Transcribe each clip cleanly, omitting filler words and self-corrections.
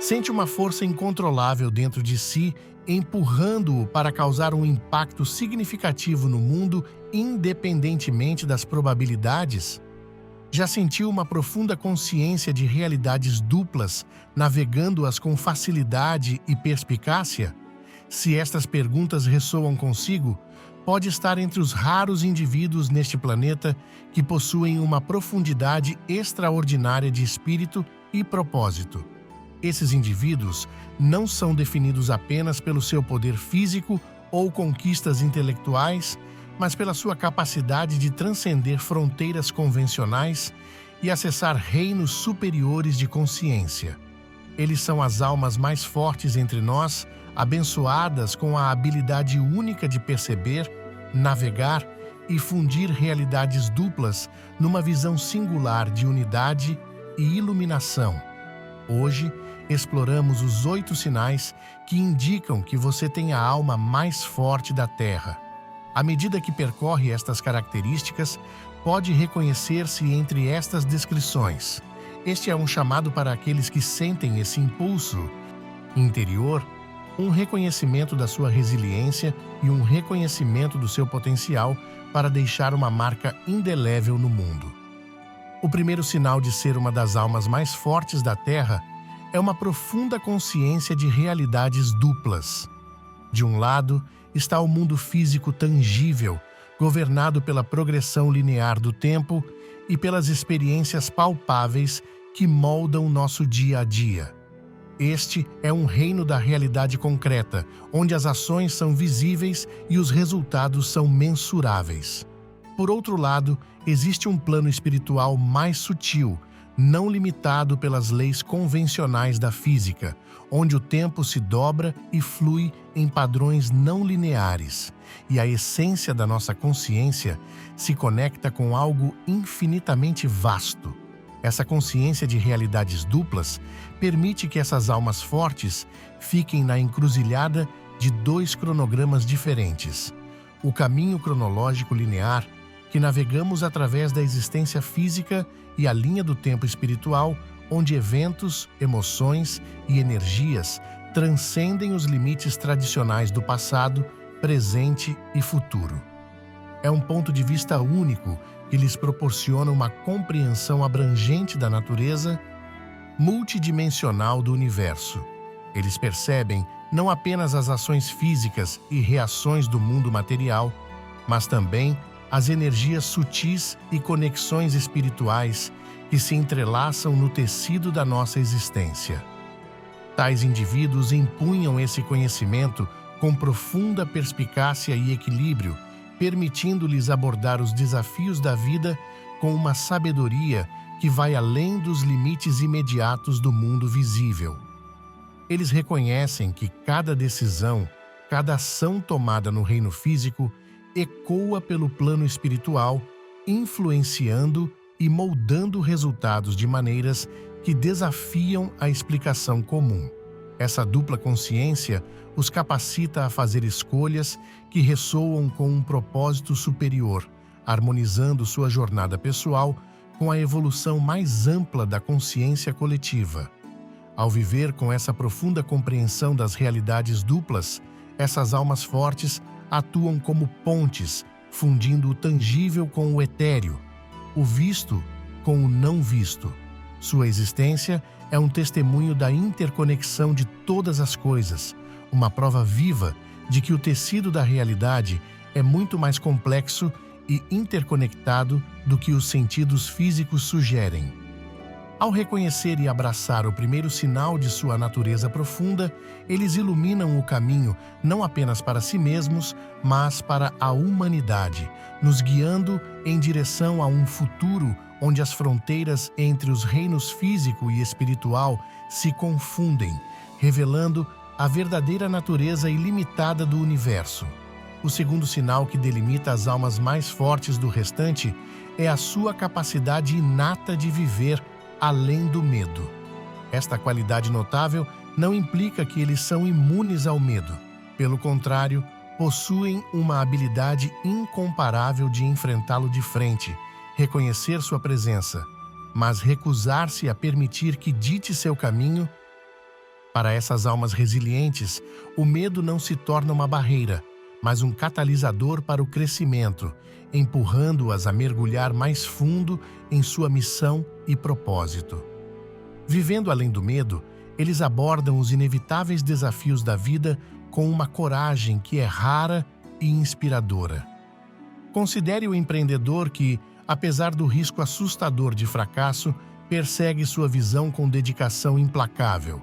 Sente uma força incontrolável dentro de si, empurrando-o para causar um impacto significativo no mundo, independentemente das probabilidades? Já sentiu uma profunda consciência de realidades duplas, navegando-as com facilidade e perspicácia? Se estas perguntas ressoam consigo, pode estar entre os raros indivíduos neste planeta que possuem uma profundidade extraordinária de espírito e propósito. Esses indivíduos não são definidos apenas pelo seu poder físico ou conquistas intelectuais, mas pela sua capacidade de transcender fronteiras convencionais e acessar reinos superiores de consciência. Eles são as almas mais fortes entre nós, abençoadas com a habilidade única de perceber, navegar e fundir realidades duplas numa visão singular de unidade e iluminação. Hoje, exploramos os 8 sinais que indicam que você tem a alma mais forte da Terra. À medida que percorre estas características, pode reconhecer-se entre estas descrições. Este é um chamado para aqueles que sentem esse impulso interior, um reconhecimento da sua resiliência e um reconhecimento do seu potencial para deixar uma marca indelével no mundo. O primeiro sinal de ser uma das almas mais fortes da Terra é uma profunda consciência de realidades duplas. De um lado, está o mundo físico tangível, governado pela progressão linear do tempo e pelas experiências palpáveis que moldam nosso dia a dia. Este é um reino da realidade concreta, onde as ações são visíveis e os resultados são mensuráveis. Por outro lado, existe um plano espiritual mais sutil, não limitado pelas leis convencionais da física, onde o tempo se dobra e flui em padrões não lineares, e a essência da nossa consciência se conecta com algo infinitamente vasto. Essa consciência de realidades duplas permite que essas almas fortes fiquem na encruzilhada de 2 cronogramas diferentes: o caminho cronológico linear, que navegamos através da existência física, e a linha do tempo espiritual, onde eventos, emoções e energias transcendem os limites tradicionais do passado, presente e futuro. É um ponto de vista único que lhes proporciona uma compreensão abrangente da natureza multidimensional do universo. Eles percebem não apenas as ações físicas e reações do mundo material, mas também as energias sutis e conexões espirituais que se entrelaçam no tecido da nossa existência. Tais indivíduos empunham esse conhecimento com profunda perspicácia e equilíbrio, permitindo-lhes abordar os desafios da vida com uma sabedoria que vai além dos limites imediatos do mundo visível. Eles reconhecem que cada decisão, cada ação tomada no reino físico ecoa pelo plano espiritual, influenciando e moldando resultados de maneiras que desafiam a explicação comum. Essa dupla consciência os capacita a fazer escolhas que ressoam com um propósito superior, harmonizando sua jornada pessoal com a evolução mais ampla da consciência coletiva. Ao viver com essa profunda compreensão das realidades duplas, essas almas fortes atuam como pontes, fundindo o tangível com o etéreo, o visto com o não visto. Sua existência é um testemunho da interconexão de todas as coisas, uma prova viva de que o tecido da realidade é muito mais complexo e interconectado do que os sentidos físicos sugerem. Ao reconhecer e abraçar o primeiro sinal de sua natureza profunda, eles iluminam o caminho não apenas para si mesmos, mas para a humanidade, nos guiando em direção a um futuro onde as fronteiras entre os reinos físico e espiritual se confundem, revelando a verdadeira natureza ilimitada do universo. O segundo sinal que delimita as almas mais fortes do restante é a sua capacidade inata de viver além do medo. Esta qualidade notável não implica que eles são imunes ao medo. Pelo contrário, possuem uma habilidade incomparável de enfrentá-lo de frente, reconhecer sua presença, mas recusar-se a permitir que dite seu caminho Para essas almas resilientes, o medo não se torna uma barreira, mas um catalisador para o crescimento, empurrando-as a mergulhar mais fundo em sua missão e propósito. Vivendo além do medo, eles abordam os inevitáveis desafios da vida com uma coragem que é rara e inspiradora. Considere o empreendedor que, apesar do risco assustador de fracasso, persegue sua visão com dedicação implacável,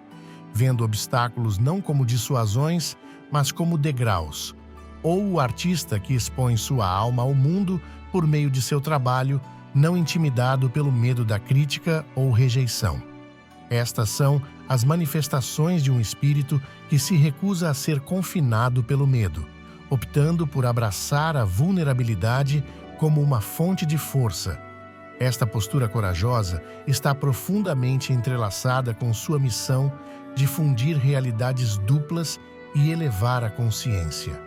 vendo obstáculos não como dissuasões, mas como degraus. Ou o artista que expõe sua alma ao mundo por meio de seu trabalho, não intimidado pelo medo da crítica ou rejeição. Estas são as manifestações de um espírito que se recusa a ser confinado pelo medo, optando por abraçar a vulnerabilidade como uma fonte de força. Esta postura corajosa está profundamente entrelaçada com sua missão de fundir realidades duplas e elevar a consciência.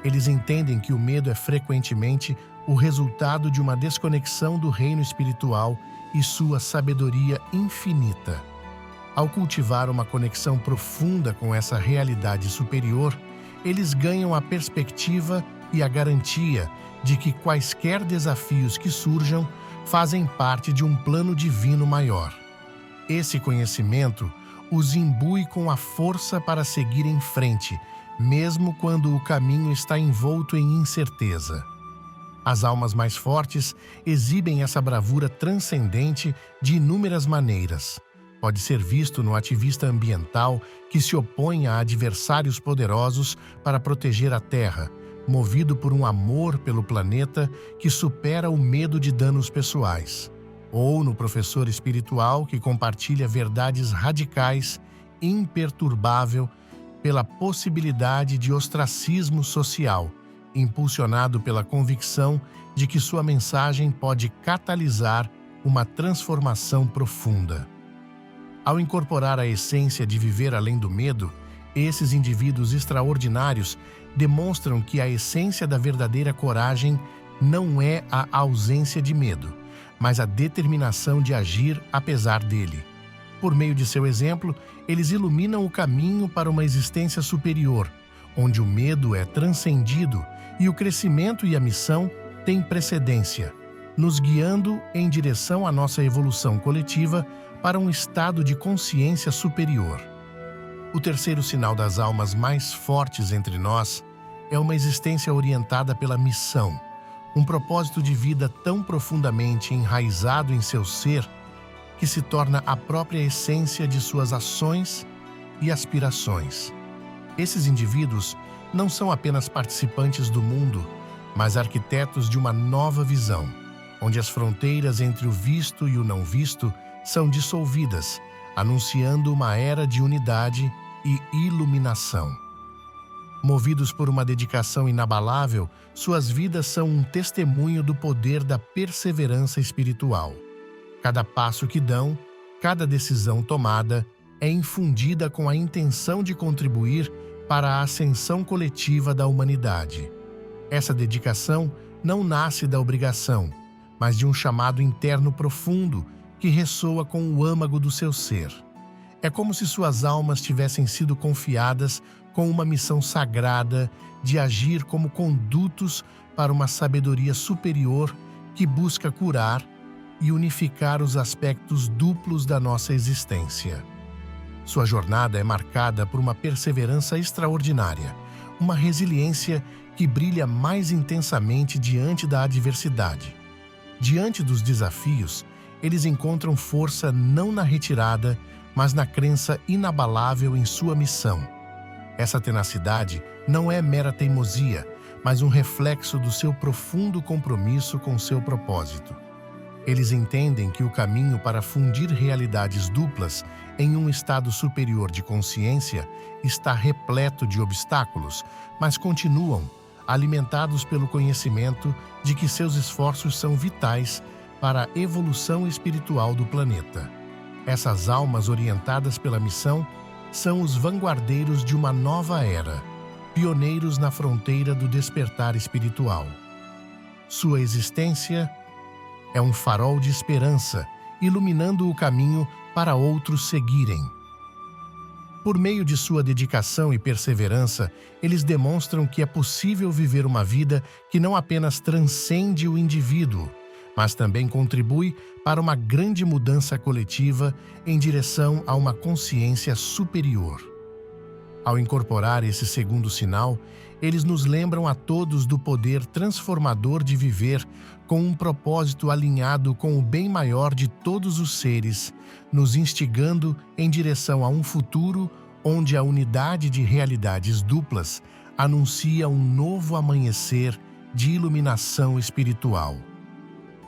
Eles entendem que o medo é frequentemente o resultado de uma desconexão do reino espiritual e sua sabedoria infinita. Ao cultivar uma conexão profunda com essa realidade superior, eles ganham a perspectiva e a garantia de que quaisquer desafios que surjam fazem parte de um plano divino maior. Esse conhecimento os imbui com a força para seguir em frente, mesmo quando o caminho está envolto em incerteza. As almas mais fortes exibem essa bravura transcendente de inúmeras maneiras. Pode ser visto no ativista ambiental que se opõe a adversários poderosos para proteger a Terra, movido por um amor pelo planeta que supera o medo de danos pessoais. Ou no professor espiritual que compartilha verdades radicais, imperturbável, pela possibilidade de ostracismo social, impulsionado pela convicção de que sua mensagem pode catalisar uma transformação profunda. Ao incorporar a essência de viver além do medo, esses indivíduos extraordinários demonstram que a essência da verdadeira coragem não é a ausência de medo, mas a determinação de agir apesar dele. Por meio de seu exemplo, eles iluminam o caminho para uma existência superior, onde o medo é transcendido e o crescimento e a missão têm precedência, nos guiando em direção à nossa evolução coletiva para um estado de consciência superior. O terceiro sinal das almas mais fortes entre nós é uma existência orientada pela missão, um propósito de vida tão profundamente enraizado em seu ser que se torna a própria essência de suas ações e aspirações. Esses indivíduos não são apenas participantes do mundo, mas arquitetos de uma nova visão, onde as fronteiras entre o visto e o não visto são dissolvidas, anunciando uma era de unidade e iluminação. Movidos por uma dedicação inabalável, suas vidas são um testemunho do poder da perseverança espiritual. Cada passo que dão, cada decisão tomada, é infundida com a intenção de contribuir para a ascensão coletiva da humanidade. Essa dedicação não nasce da obrigação, mas de um chamado interno profundo que ressoa com o âmago do seu ser. É como se suas almas tivessem sido confiadas com uma missão sagrada de agir como condutos para uma sabedoria superior que busca curar e unificar os aspectos duplos da nossa existência. Sua jornada é marcada por uma perseverança extraordinária, uma resiliência que brilha mais intensamente diante da adversidade. Diante dos desafios, eles encontram força não na retirada, mas na crença inabalável em sua missão. Essa tenacidade não é mera teimosia, mas um reflexo do seu profundo compromisso com seu propósito. Eles entendem que o caminho para fundir realidades duplas em um estado superior de consciência está repleto de obstáculos, mas continuam, alimentados pelo conhecimento de que seus esforços são vitais para a evolução espiritual do planeta. Essas almas orientadas pela missão são os vanguardeiros de uma nova era, pioneiros na fronteira do despertar espiritual. Sua existência é um farol de esperança, iluminando o caminho para outros seguirem. Por meio de sua dedicação e perseverança, eles demonstram que é possível viver uma vida que não apenas transcende o indivíduo, mas também contribui para uma grande mudança coletiva em direção a uma consciência superior. Ao incorporar esse segundo sinal, eles nos lembram a todos do poder transformador de viver com um propósito alinhado com o bem maior de todos os seres, nos instigando em direção a um futuro onde a unidade de realidades duplas anuncia um novo amanhecer de iluminação espiritual.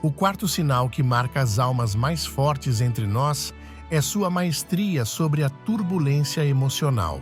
O quarto sinal que marca as almas mais fortes entre nós é sua maestria sobre a turbulência emocional.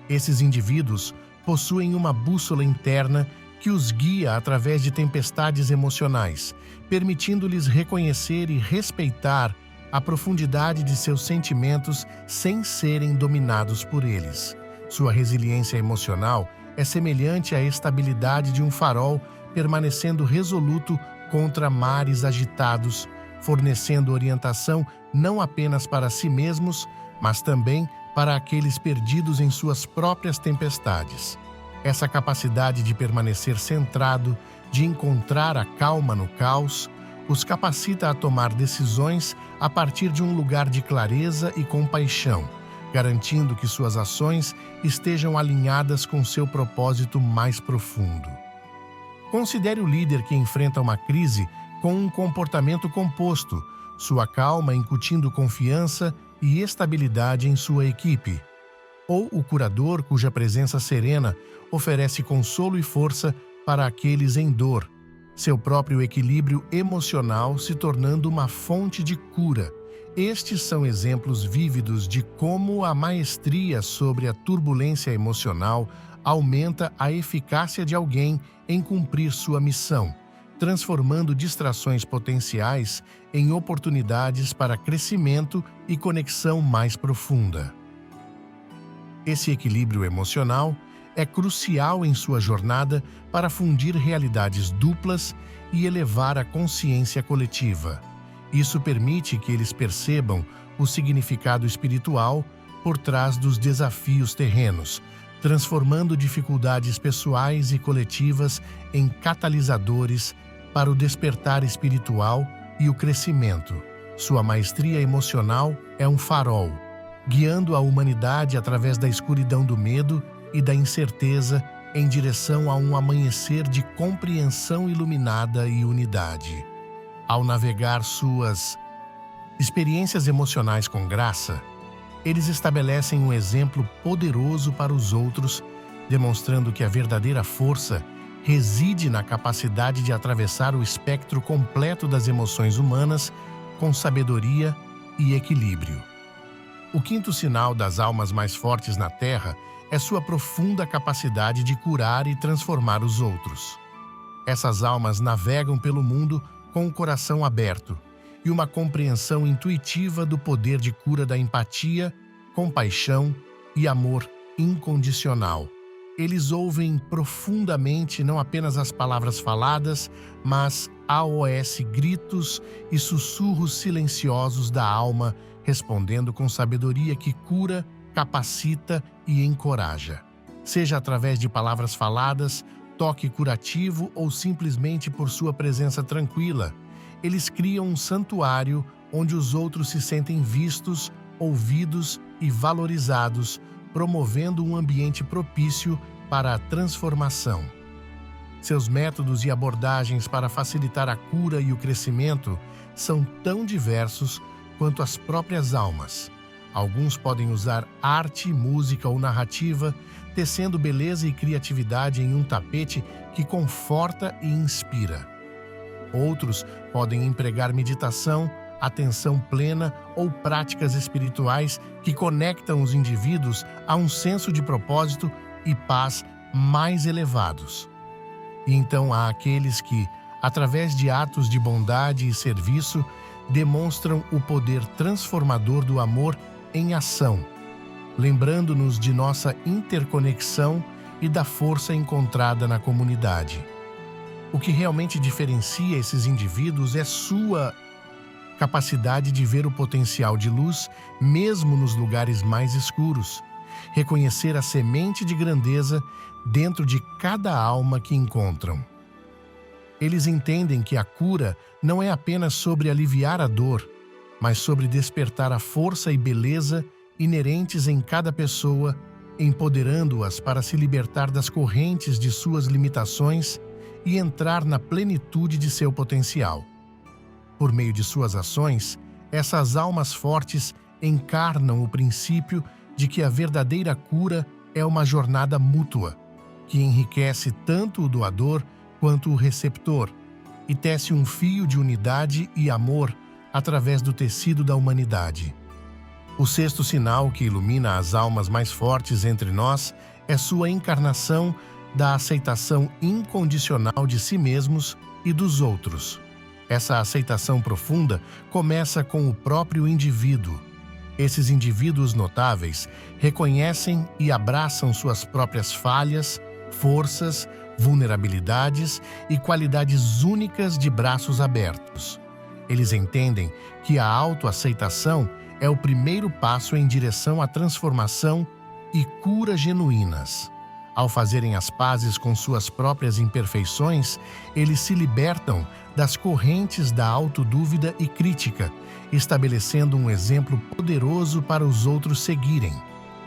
Esses indivíduos possuem uma bússola interna que os guia através de tempestades emocionais, permitindo-lhes reconhecer e respeitar a profundidade de seus sentimentos sem serem dominados por eles. Sua resiliência emocional é semelhante à estabilidade de um farol permanecendo resoluto contra mares agitados, fornecendo orientação não apenas para si mesmos, mas também para aqueles perdidos em suas próprias tempestades. Essa capacidade de permanecer centrado, de encontrar a calma no caos, os capacita a tomar decisões a partir de um lugar de clareza e compaixão, garantindo que suas ações estejam alinhadas com seu propósito mais profundo. Considere o líder que enfrenta uma crise com um comportamento composto, sua calma incutindo confiança e estabilidade em sua equipe. Ou o curador cuja presença serena oferece consolo e força para aqueles em dor, seu próprio equilíbrio emocional se tornando uma fonte de cura. Estes são exemplos vívidos de como a maestria sobre a turbulência emocional aumenta a eficácia de alguém em cumprir sua missão, transformando distrações potenciais em oportunidades para crescimento e conexão mais profunda. Esse equilíbrio emocional é crucial em sua jornada para fundir realidades duplas e elevar a consciência coletiva. Isso permite que eles percebam o significado espiritual por trás dos desafios terrenos, transformando dificuldades pessoais e coletivas em catalisadores para o despertar espiritual e o crescimento. Sua maestria emocional é um farol, guiando a humanidade através da escuridão do medo e da incerteza em direção a um amanhecer de compreensão iluminada e unidade. Ao navegar suas experiências emocionais com graça, eles estabelecem um exemplo poderoso para os outros, demonstrando que a verdadeira força reside na capacidade de atravessar o espectro completo das emoções humanas com sabedoria e equilíbrio. O quinto sinal das almas mais fortes na Terra é sua profunda capacidade de curar e transformar os outros. Essas almas navegam pelo mundo com o coração aberto e uma compreensão intuitiva do poder de cura da empatia, compaixão e amor incondicional. Eles ouvem profundamente não apenas as palavras faladas, mas AOS gritos e sussurros silenciosos da alma, respondendo com sabedoria que cura, capacita e encoraja. Seja através de palavras faladas, toque curativo ou simplesmente por sua presença tranquila, eles criam um santuário onde os outros se sentem vistos, ouvidos e valorizados, promovendo um ambiente propício para a transformação. Seus métodos e abordagens para facilitar a cura e o crescimento são tão diversos quanto as próprias almas. Alguns podem usar arte, música ou narrativa, tecendo beleza e criatividade em um tapete que conforta e inspira. Outros podem empregar meditação, atenção plena ou práticas espirituais que conectam os indivíduos a um senso de propósito e paz mais elevados. E então há aqueles que, através de atos de bondade e serviço, demonstram o poder transformador do amor em ação, lembrando-nos de nossa interconexão e da força encontrada na comunidade. O que realmente diferencia esses indivíduos é sua capacidade de ver o potencial de luz mesmo nos lugares mais escuros, reconhecer a semente de grandeza dentro de cada alma que encontram. Eles entendem que a cura não é apenas sobre aliviar a dor, mas sobre despertar a força e beleza inerentes em cada pessoa, empoderando-as para se libertar das correntes de suas limitações e entrar na plenitude de seu potencial. Por meio de suas ações, essas almas fortes encarnam o princípio de que a verdadeira cura é uma jornada mútua, que enriquece tanto o doador quanto o receptor e tece um fio de unidade e amor através do tecido da humanidade. O sexto sinal que ilumina as almas mais fortes entre nós é sua encarnação da aceitação incondicional de si mesmos e dos outros. Essa aceitação profunda começa com o próprio indivíduo. Esses indivíduos notáveis reconhecem e abraçam suas próprias falhas, forças, vulnerabilidades e qualidades únicas de braços abertos. Eles entendem que a autoaceitação é o primeiro passo em direção à transformação e cura genuínas. Ao fazerem as pazes com suas próprias imperfeições, eles se libertam das correntes da autodúvida e crítica, estabelecendo um exemplo poderoso para os outros seguirem.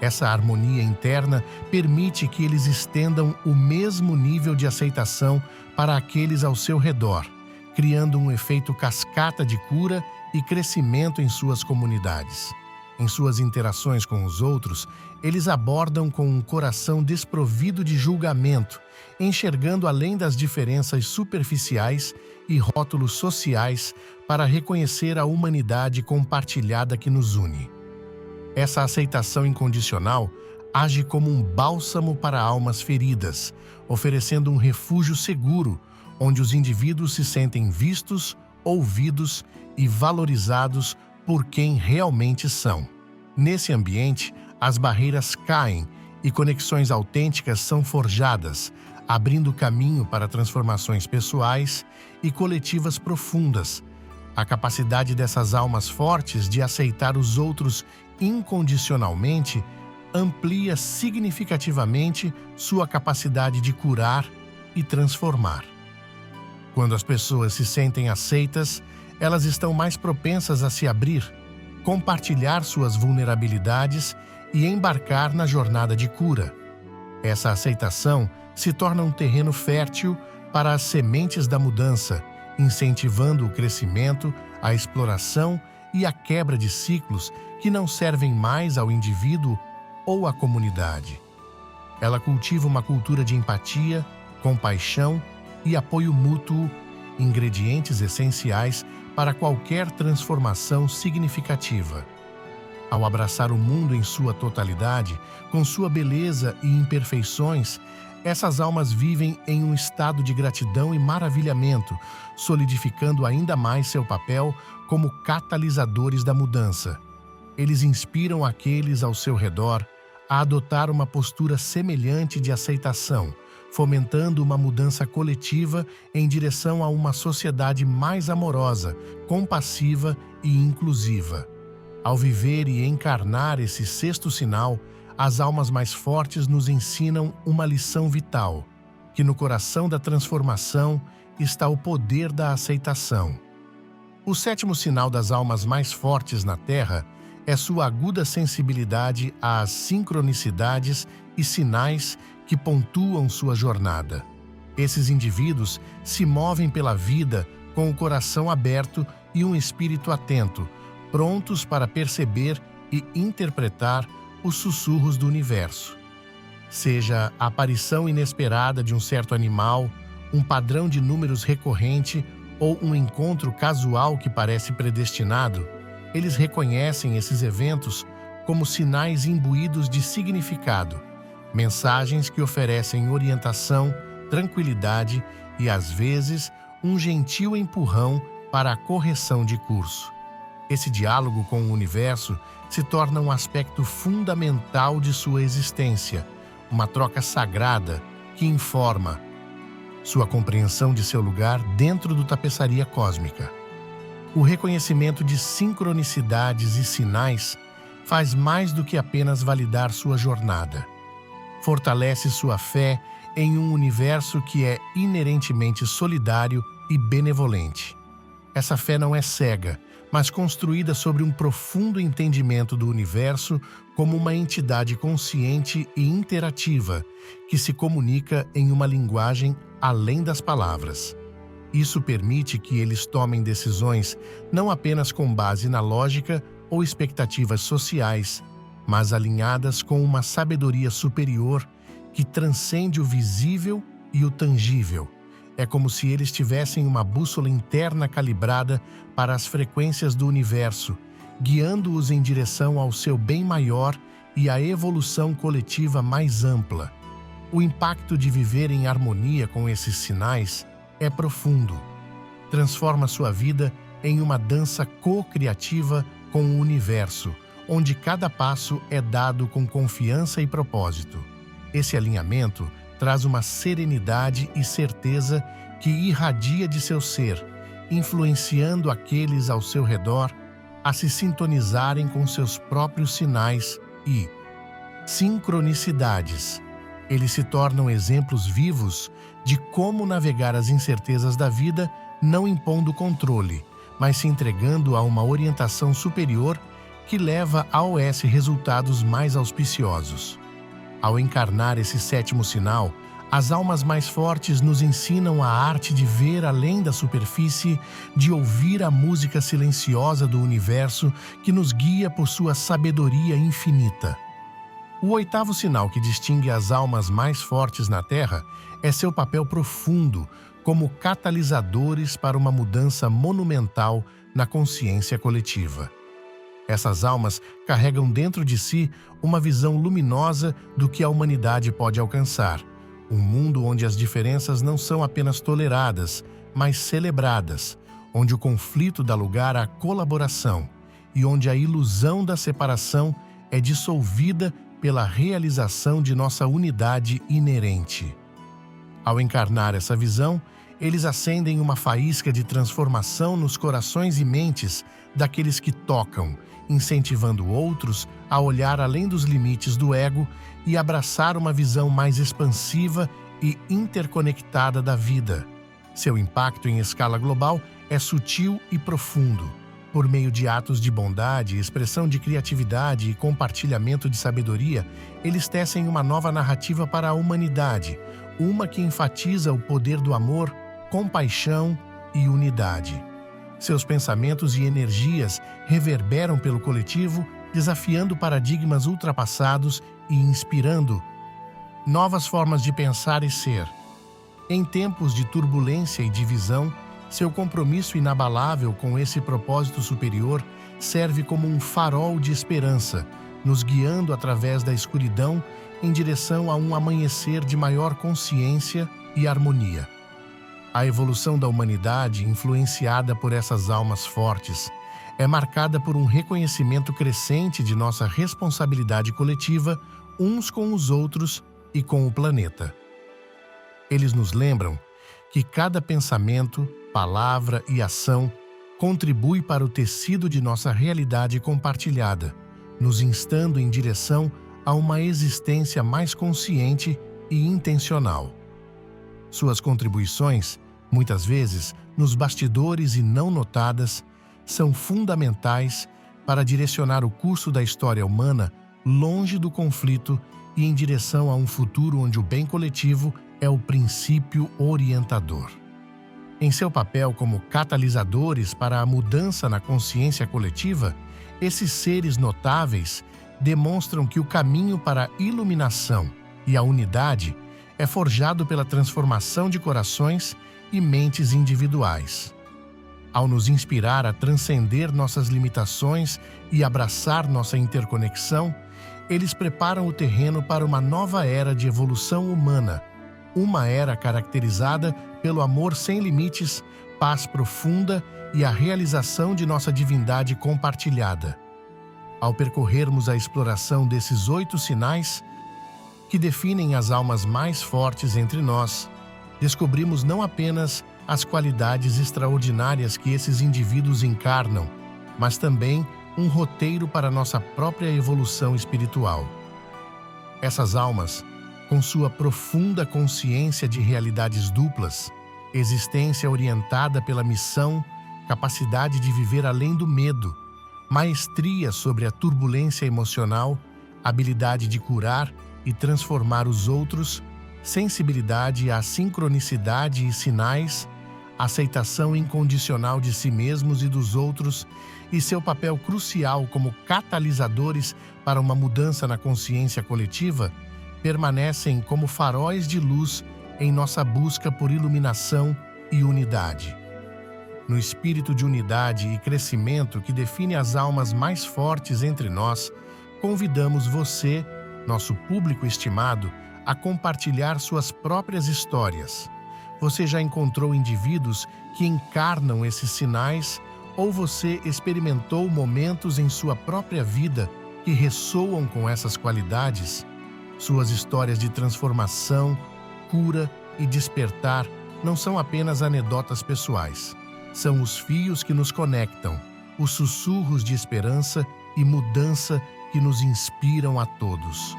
Essa harmonia interna permite que eles estendam o mesmo nível de aceitação para aqueles ao seu redor, criando um efeito cascata de cura e crescimento em suas comunidades. Em suas interações com os outros, eles abordam com um coração desprovido de julgamento, enxergando além das diferenças superficiais e rótulos sociais para reconhecer a humanidade compartilhada que nos une. Essa aceitação incondicional age como um bálsamo para almas feridas, oferecendo um refúgio seguro, onde os indivíduos se sentem vistos, ouvidos e valorizados por quem realmente são. Nesse ambiente, as barreiras caem e conexões autênticas são forjadas, abrindo caminho para transformações pessoais e coletivas profundas. A capacidade dessas almas fortes de aceitar os outros incondicionalmente amplia significativamente sua capacidade de curar e transformar. Quando as pessoas se sentem aceitas, elas estão mais propensas a se abrir, compartilhar suas vulnerabilidades e embarcar na jornada de cura. Essa aceitação se torna um terreno fértil para as sementes da mudança, incentivando o crescimento, a exploração e a quebra de ciclos que não servem mais ao indivíduo ou à comunidade. Ela cultiva uma cultura de empatia, compaixão e apoio mútuo, ingredientes essenciais para qualquer transformação significativa. Ao abraçar o mundo em sua totalidade, com sua beleza e imperfeições, essas almas vivem em um estado de gratidão e maravilhamento, solidificando ainda mais seu papel como catalisadores da mudança. Eles inspiram aqueles ao seu redor a adotar uma postura semelhante de aceitação, fomentando uma mudança coletiva em direção a uma sociedade mais amorosa, compassiva e inclusiva. Ao viver e encarnar esse sexto sinal, as almas mais fortes nos ensinam uma lição vital, que no coração da transformação está o poder da aceitação. O sétimo sinal das almas mais fortes na Terra é sua aguda sensibilidade às sincronicidades e sinais que pontuam sua jornada. Esses indivíduos se movem pela vida com o coração aberto e um espírito atento, prontos para perceber e interpretar os sussurros do universo. Seja a aparição inesperada de um certo animal, um padrão de números recorrente ou um encontro casual que parece predestinado, eles reconhecem esses eventos como sinais imbuídos de significado, mensagens que oferecem orientação, tranquilidade e, às vezes, um gentil empurrão para a correção de curso. Esse diálogo com o universo se torna um aspecto fundamental de sua existência, uma troca sagrada que informa sua compreensão de seu lugar dentro do tapeçaria cósmica. O reconhecimento de sincronicidades e sinais faz mais do que apenas validar sua jornada. Fortalece sua fé em um universo que é inerentemente solidário e benevolente. Essa fé não é cega, mas construída sobre um profundo entendimento do universo como uma entidade consciente e interativa que se comunica em uma linguagem além das palavras. Isso permite que eles tomem decisões não apenas com base na lógica ou expectativas sociais, mas alinhadas com uma sabedoria superior que transcende o visível e o tangível. É como se eles tivessem uma bússola interna calibrada para as frequências do universo, guiando-os em direção ao seu bem maior e à evolução coletiva mais ampla. O impacto de viver em harmonia com esses sinais é profundo. Transforma sua vida em uma dança co-criativa com o universo, onde cada passo é dado com confiança e propósito. Esse alinhamento traz uma serenidade e certeza que irradia de seu ser, influenciando aqueles ao seu redor a se sintonizarem com seus próprios sinais e sincronicidades. Eles se tornam exemplos vivos de como navegar as incertezas da vida, não impondo controle, mas se entregando a uma orientação superior que leva a resultados mais auspiciosos. Ao encarnar esse sétimo sinal, as almas mais fortes nos ensinam a arte de ver além da superfície, de ouvir a música silenciosa do universo que nos guia por sua sabedoria infinita. O oitavo sinal que distingue as almas mais fortes na Terra é seu papel profundo como catalisadores para uma mudança monumental na consciência coletiva. Essas almas carregam dentro de si uma visão luminosa do que a humanidade pode alcançar, um mundo onde as diferenças não são apenas toleradas, mas celebradas, onde o conflito dá lugar à colaboração e onde a ilusão da separação é dissolvida pela realização de nossa unidade inerente. Ao encarnar essa visão, eles acendem uma faísca de transformação nos corações e mentes daqueles que tocam, incentivando outros a olhar além dos limites do ego e abraçar uma visão mais expansiva e interconectada da vida. Seu impacto em escala global é sutil e profundo. Por meio de atos de bondade, expressão de criatividade e compartilhamento de sabedoria, eles tecem uma nova narrativa para a humanidade, uma que enfatiza o poder do amor, compaixão e unidade. Seus pensamentos e energias reverberam pelo coletivo, desafiando paradigmas ultrapassados e inspirando novas formas de pensar e ser. Em tempos de turbulência e divisão, seu compromisso inabalável com esse propósito superior serve como um farol de esperança, nos guiando através da escuridão em direção a um amanhecer de maior consciência e harmonia. A evolução da humanidade, influenciada por essas almas fortes, é marcada por um reconhecimento crescente de nossa responsabilidade coletiva uns com os outros e com o planeta. Eles nos lembram que cada pensamento, palavra e ação contribui para o tecido de nossa realidade compartilhada, nos instando em direção a uma existência mais consciente e intencional. Suas contribuições, muitas vezes nos bastidores e não notadas, são fundamentais para direcionar o curso da história humana longe do conflito e em direção a um futuro onde o bem coletivo é o princípio orientador. Em seu papel como catalisadores para a mudança na consciência coletiva, esses seres notáveis demonstram que o caminho para a iluminação e a unidade é forjado pela transformação de corações e mentes individuais. Ao nos inspirar a transcender nossas limitações e abraçar nossa interconexão, eles preparam o terreno para uma nova era de evolução humana, uma era caracterizada pelo amor sem limites, paz profunda e a realização de nossa divindade compartilhada. Ao percorrermos a exploração desses 8 sinais, que definem as almas mais fortes entre nós, descobrimos não apenas as qualidades extraordinárias que esses indivíduos encarnam, mas também um roteiro para nossa própria evolução espiritual. Essas almas, com sua profunda consciência de realidades duplas, existência orientada pela missão, capacidade de viver além do medo, maestria sobre a turbulência emocional, habilidade de curar e transformar os outros, sensibilidade à sincronicidade e sinais, aceitação incondicional de si mesmos e dos outros e seu papel crucial como catalisadores para uma mudança na consciência coletiva, permanecem como faróis de luz em nossa busca por iluminação e unidade. No espírito de unidade e crescimento que define as almas mais fortes entre nós, convidamos você, nosso público estimado, a compartilhar suas próprias histórias. Você já encontrou indivíduos que encarnam esses sinais ou você experimentou momentos em sua própria vida que ressoam com essas qualidades? Suas histórias de transformação, cura e despertar não são apenas anedotas pessoais. São os fios que nos conectam, os sussurros de esperança e mudança que nos inspiram a todos.